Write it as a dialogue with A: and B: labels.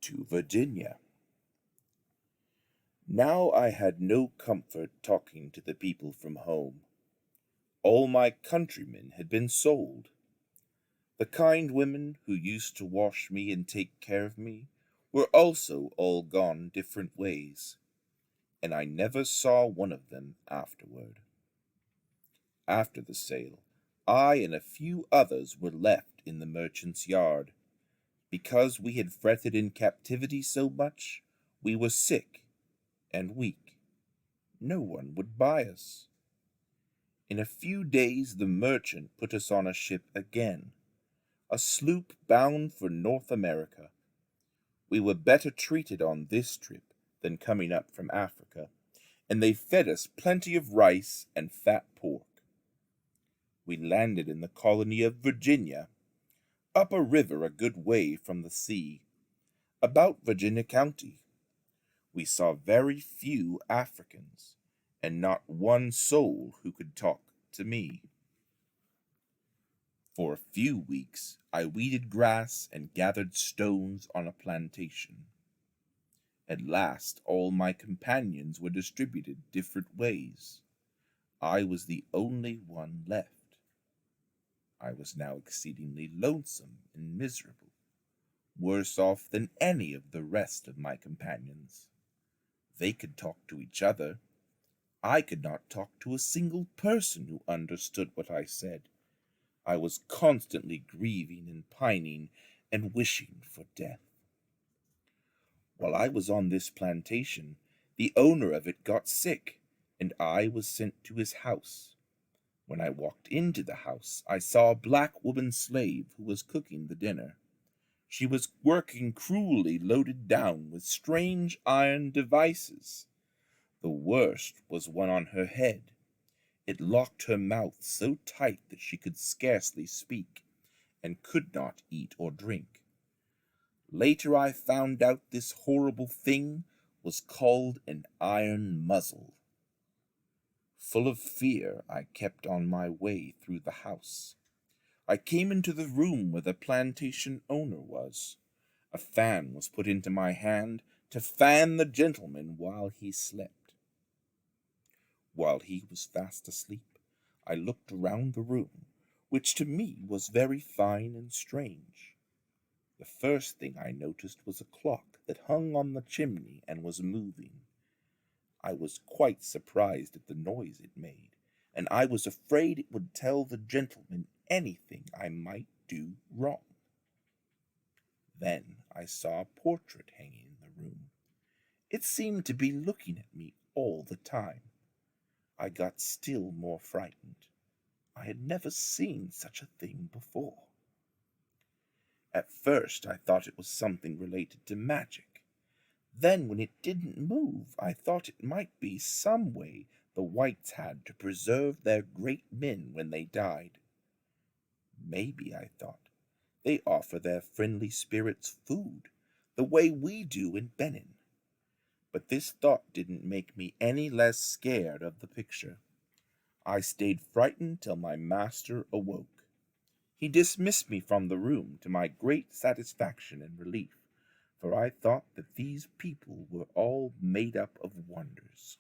A: to Virginia. Now I had no comfort talking to the people from home. All my countrymen had been sold. The kind women who used to wash me and take care of me were also all gone different ways, and I never saw one of them afterward. After the sale, I and a few others were left in the merchant's yard. Because we had fretted in captivity so much, we were sick and weak. No one would buy us. In a few days the merchant put us on a ship again, a sloop bound for North America. We were better treated on this trip than coming up from Africa, and they fed us plenty of rice and fat pork. We landed in the colony of Virginia, up a river a good way from the sea, about Virginia County. We saw very few Africans, and not one soul who could talk to me. For a few weeks I weeded grass and gathered stones on a plantation. At last all my companions were distributed different ways. I was the only one left. I was now exceedingly lonesome and miserable, worse off than any of the rest of my companions. They could talk to each other. I could not talk to a single person who understood what I said. I was constantly grieving and pining and wishing for death. While I was on this plantation, the owner of it got sick, and I was sent to his house. When I walked into the house, I saw a black woman slave who was cooking the dinner. She was working cruelly loaded down with strange iron devices. The worst was one on her head. It locked her mouth so tight that she could scarcely speak, and could not eat or drink. Later I found out this horrible thing was called an iron muzzle. Full of fear, I kept on my way through the house. I came into the room where the plantation owner was. A fan was put into my hand to fan the gentleman while he slept. While he was fast asleep, I looked around the room, which to me was very fine and strange. The first thing I noticed was a clock that hung on the chimney and was moving. I was quite surprised at the noise it made, and I was afraid it would tell the gentleman anything I might do wrong. Then I saw a portrait hanging in the room. It seemed to be looking at me all the time. I got still more frightened. I had never seen such a thing before. At first I thought it was something related to magic. Then, when it didn't move, I thought it might be some way the whites had to preserve their great men when they died. Maybe, I thought, they offer their friendly spirits food, the way we do in Benin. But this thought didn't make me any less scared of the picture. I stayed frightened till my master awoke. He dismissed me from the room to my great satisfaction and relief, for I thought that these people were all made up of wonders.